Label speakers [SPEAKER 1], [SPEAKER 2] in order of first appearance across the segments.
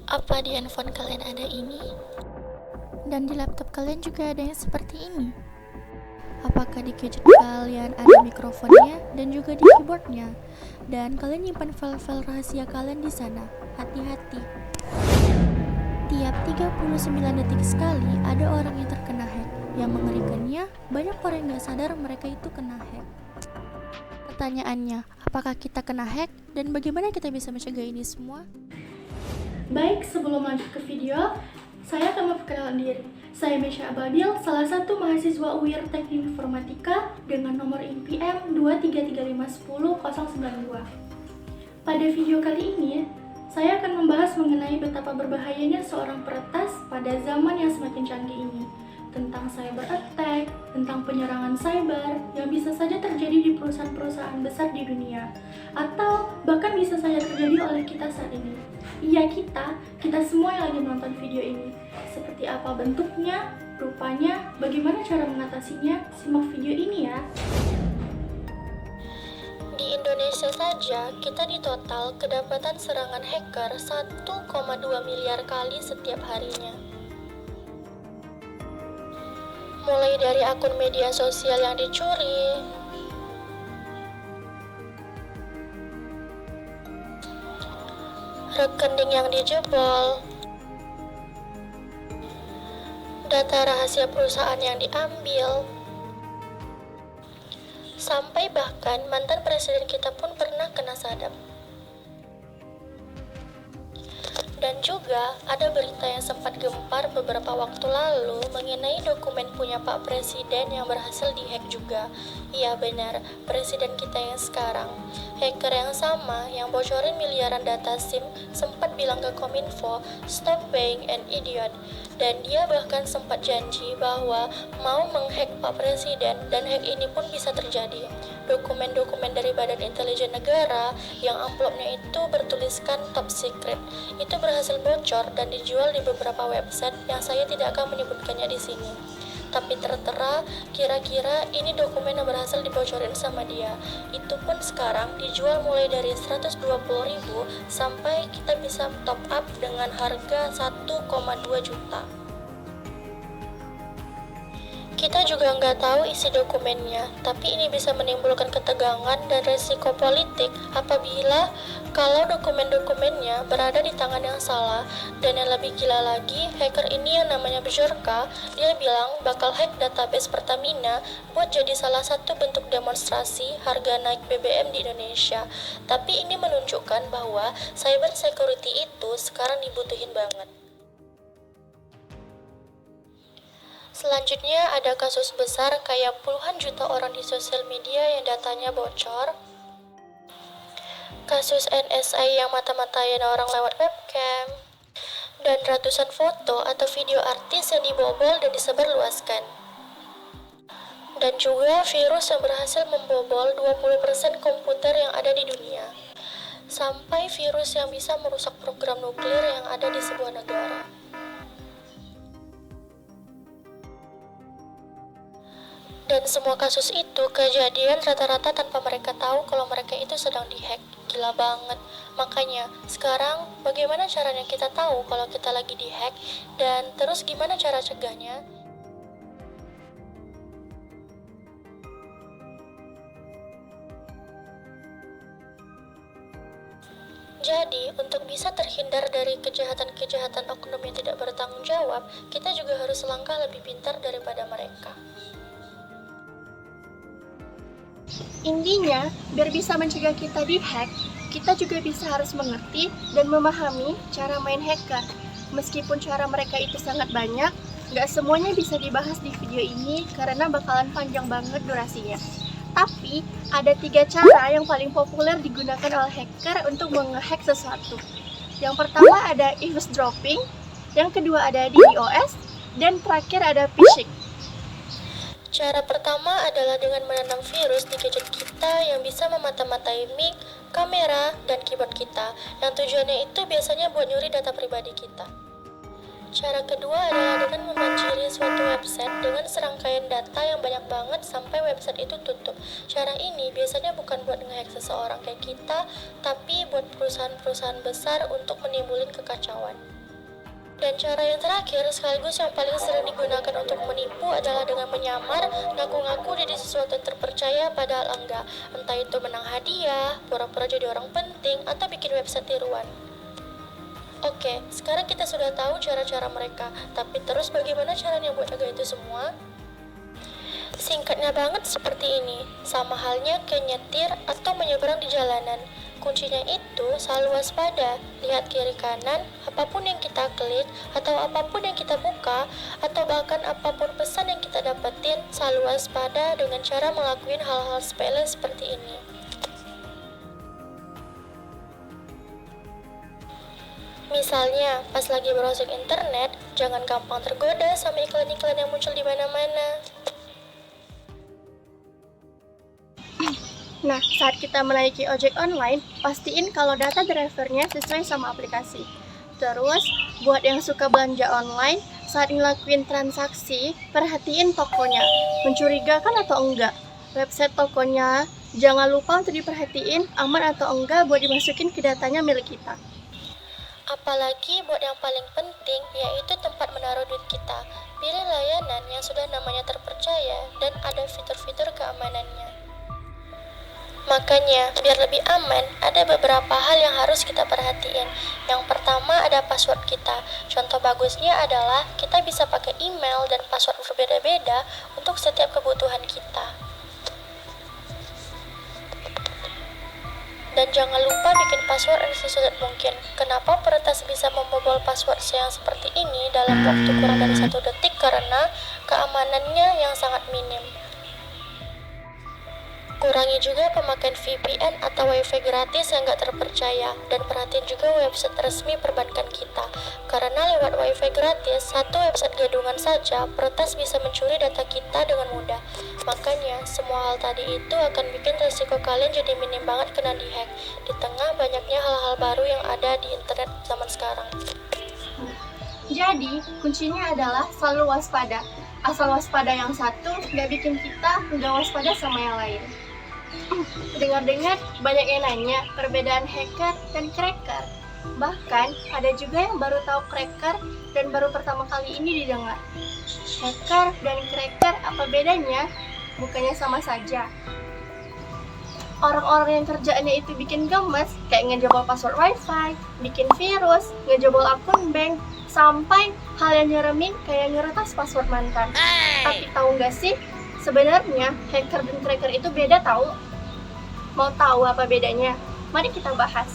[SPEAKER 1] Apa di handphone kalian ada ini? Dan di laptop kalian juga ada yang seperti ini? Apakah di gadget kalian ada mikrofonnya dan juga di keyboardnya? Dan kalian nyimpan file-file rahasia kalian di sana. Hati-hati. Tiap 39 detik sekali ada orang yang terkena hack. Yang mengerikannya, banyak orang yang gak sadar mereka itu kena hack. Pertanyaannya, apakah kita kena hack dan bagaimana kita bisa mencegah ini semua?
[SPEAKER 2] Baik, sebelum lanjut ke video, saya akan memperkenalkan diri. Saya Mesya Ababil, salah satu mahasiswa UIR Teknik Informatika dengan nomor INPM 233510092. Pada video kali ini, saya akan membahas mengenai betapa berbahayanya seorang peretas pada zaman yang semakin canggih ini, tentang cyber attack, tentang penyerangan cyber yang bisa saja terjadi di perusahaan-perusahaan besar di dunia, atau bahkan bisa saja terjadi oleh kita saat ini. Iya, kita semua yang lagi menonton video ini. Seperti apa bentuknya, rupanya, bagaimana cara mengatasinya? Simak video ini ya.
[SPEAKER 1] Di Indonesia saja, kita di total kedapatan serangan hacker 1,2 miliar kali setiap harinya. Mulai dari akun media sosial yang dicuri, rekening yang dijebol, data rahasia perusahaan yang diambil, sampai bahkan mantan presiden kita pun pernah kena sadap. Dan juga ada berita yang sempat gempar beberapa waktu lalu mengenai dokumen punya Pak Presiden yang berhasil dihack juga. Iya benar, presiden kita yang sekarang. Hacker yang sama yang bocorin miliaran data SIM sempat bilang ke Kominfo, "Stop being an idiot." Dan dia bahkan sempat janji bahwa mau menghack Pak Presiden dan hack ini pun bisa terjadi. Dokumen-dokumen dari Badan Intelijen Negara yang amplopnya itu bertuliskan top secret itu berhasil bocor dan dijual di beberapa website yang saya tidak akan menyebutkannya di sini. Tapi tertera kira-kira ini dokumen yang berhasil dibocorin sama dia. Itu pun sekarang dijual mulai dari 120.000 sampai kita bisa top up dengan harga 1,2 juta. Kita juga nggak tahu isi dokumennya, tapi ini bisa menimbulkan ketegangan dan resiko politik apabila kalau dokumen-dokumennya berada di tangan yang salah. Dan yang lebih gila lagi, hacker ini yang namanya Bjorka, dia bilang bakal hack database Pertamina buat jadi salah satu bentuk demonstrasi harga naik BBM di Indonesia. Tapi ini menunjukkan bahwa cyber security itu sekarang dibutuhin banget. Selanjutnya ada kasus besar kayak puluhan juta orang di sosial media yang datanya bocor. Kasus NSA yang mata-matain orang lewat webcam. Dan ratusan foto atau video artis yang dibobol dan disebarluaskan. Dan juga virus yang berhasil membobol 20% komputer yang ada di dunia. Sampai virus yang bisa merusak program nuklir yang ada di sebuah negara. Dan semua kasus itu kejadian rata-rata tanpa mereka tahu kalau mereka itu sedang dihack. Gila banget. Makanya, sekarang bagaimana caranya kita tahu kalau kita lagi dihack dan terus gimana cara cegahnya? Jadi, untuk bisa terhindar dari kejahatan-kejahatan oknum yang tidak bertanggung jawab, kita juga harus selangkah lebih pintar daripada mereka.
[SPEAKER 2] Intinya, biar bisa mencegah kita dihack, kita juga bisa harus mengerti dan memahami cara main hacker. Meskipun cara mereka itu sangat banyak, nggak semuanya bisa dibahas di video ini karena bakalan panjang banget durasinya. Tapi, ada 3 cara yang paling populer digunakan oleh hacker untuk menghack sesuatu. Yang pertama ada eavesdropping, yang kedua ada DDoS, dan terakhir ada phishing.
[SPEAKER 1] Cara pertama adalah dengan menanam virus di gadget kita yang bisa memata-matai mic, kamera, dan keyboard kita, yang tujuannya itu biasanya buat nyuri data pribadi kita. Cara kedua adalah dengan membanjiri suatu website dengan serangkaian data yang banyak banget sampai website itu tutup. Cara ini biasanya bukan buat nge-hack seseorang kayak kita, tapi buat perusahaan-perusahaan besar untuk menimbulin kekacauan. Dan cara yang terakhir, sekaligus yang paling sering digunakan untuk menipu adalah dengan menyamar, ngaku-ngaku jadi sesuatu yang terpercaya padahal enggak. Entah itu menang hadiah, pura-pura jadi orang penting, atau bikin website tiruan. Oke, sekarang kita sudah tahu cara-cara mereka, tapi terus bagaimana caranya buat jaga itu semua? Singkatnya banget seperti ini, sama halnya kayak nyetir atau menyeberang di jalanan. Kuncinya itu selalu waspada, lihat kiri kanan, apapun yang kita klik, atau apapun yang kita buka, atau bahkan apapun pesan yang kita dapetin, selalu waspada dengan cara ngelakuin hal-hal sepele seperti ini. Misalnya, pas lagi browsing internet, jangan gampang tergoda sama iklan-iklan yang muncul di mana-mana.
[SPEAKER 2] Nah, saat kita menaiki ojek online, pastiin kalau data drivernya sesuai sama aplikasi. Terus, buat yang suka belanja online, saat ngelakuin transaksi, perhatiin tokonya, mencurigakan atau enggak. Website tokonya, jangan lupa untuk diperhatiin aman atau enggak buat dimasukin ke datanya milik kita.
[SPEAKER 1] Apalagi buat yang paling penting, yaitu tempat menaruh duit kita. Pilih layanan yang sudah namanya terpercaya dan ada fitur-fitur keamanannya. Makanya, biar lebih aman, ada beberapa hal yang harus kita perhatiin. Yang pertama ada password kita. Contoh bagusnya adalah kita bisa pakai email dan password berbeda-beda untuk setiap kebutuhan kita. Dan jangan lupa bikin password yang sesulit mungkin. Kenapa peretas bisa membobol password yang seperti ini dalam waktu kurang dari 1 detik? Karena keamanannya yang sangat minim. Kurangi juga pemakaian VPN atau WiFi gratis yang gak terpercaya, dan perhatiin juga website resmi perbankan kita. Karena lewat WiFi gratis, satu website gadungan saja, peretas bisa mencuri data kita dengan mudah. Makanya, semua hal tadi itu akan bikin resiko kalian jadi minim banget kena dihack, di tengah banyaknya hal-hal baru yang ada di internet zaman sekarang.
[SPEAKER 2] Jadi, kuncinya adalah selalu waspada. Asal waspada yang satu, nggak bikin kita nggak waspada sama yang lain. Dengar-dengar banyak yang nanya perbedaan hacker dan cracker. Bahkan ada juga yang baru tahu cracker dan baru pertama kali ini didengar. Hacker dan cracker apa bedanya? Bukannya sama saja. Orang-orang yang kerjaannya itu bikin gemes, kayak ngejebol password wifi, bikin virus, ngejebol akun bank, sampai hal yang nyeremin kayak ngeretas password mantan. Tapi tahu nggak sih, sebenarnya hacker dan cracker itu beda tahu. Mau tahu apa bedanya? Mari kita bahas.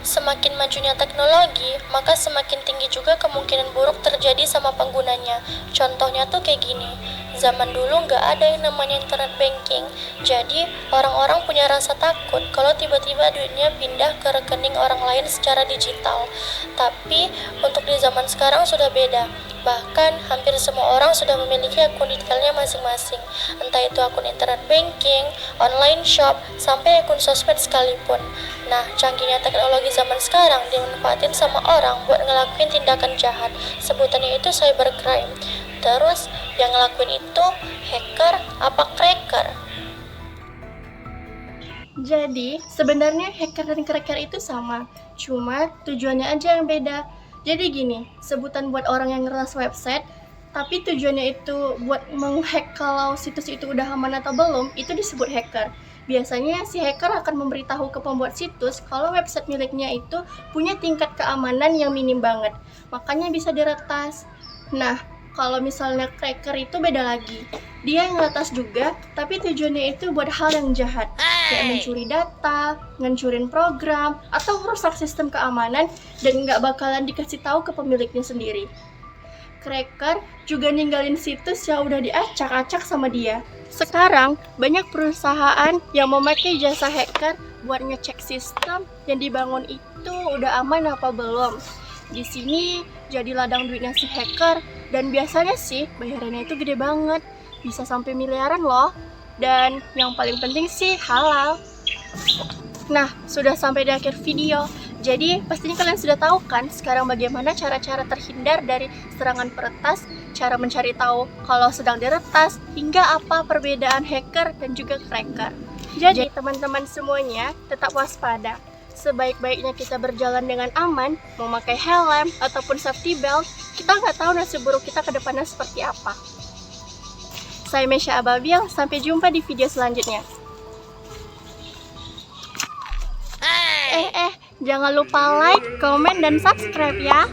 [SPEAKER 1] Semakin majunya teknologi, maka semakin tinggi juga kemungkinan buruk terjadi sama penggunanya. Contohnya tuh kayak gini, zaman dulu nggak ada yang namanya internet banking, jadi orang-orang punya rasa takut kalau tiba-tiba duitnya pindah ke rekening orang lain secara digital. Tapi untuk di zaman sekarang sudah beda. Bahkan hampir semua orang sudah memiliki akun detailnya masing-masing, entah itu akun internet banking, online shop, sampai akun sosmed sekalipun. Nah, canggihnya teknologi zaman sekarang dimanfaatin sama orang buat ngelakuin tindakan jahat. Sebutannya itu cybercrime. Terus, yang ngelakuin itu hacker apa cracker?
[SPEAKER 2] Jadi, sebenarnya hacker dan cracker itu sama, cuma tujuannya aja yang beda. Jadi gini, sebutan buat orang yang ngeretas website, tapi tujuannya itu buat menghack kalau situs itu udah aman atau belum, itu disebut hacker. Biasanya si hacker akan memberitahu ke pembuat situs kalau website miliknya itu punya tingkat keamanan yang minim banget, makanya bisa diretas. Nah, kalau misalnya cracker itu beda lagi. Dia ngeretas juga, tapi tujuannya itu buat hal yang jahat, kayak mencuri data, ngancurin program, atau merusak sistem keamanan dan nggak bakalan dikasih tahu ke pemiliknya sendiri. Cracker juga ninggalin situs yang udah diacak-acak sama dia. Sekarang, banyak perusahaan yang memakai jasa hacker buat ngecek sistem yang dibangun itu udah aman apa belum. Di sini jadi ladang duitnya si hacker, dan biasanya sih bayarannya itu gede banget, bisa sampai miliaran loh. Dan yang paling penting sih halal. Nah, sudah sampai di akhir video. Jadi pastinya kalian sudah tahu kan sekarang bagaimana cara-cara terhindar dari serangan peretas, cara mencari tahu kalau sedang diretas, hingga apa perbedaan hacker dan juga cracker. Jadi teman-teman semuanya tetap waspada.
[SPEAKER 1] Sebaik-baiknya kita berjalan dengan aman, memakai helm ataupun safety belt, kita nggak tahu nasib buruk kita ke depannya seperti apa. Saya Mesya Ababil, sampai jumpa di video selanjutnya. Jangan lupa like, komen, dan subscribe ya.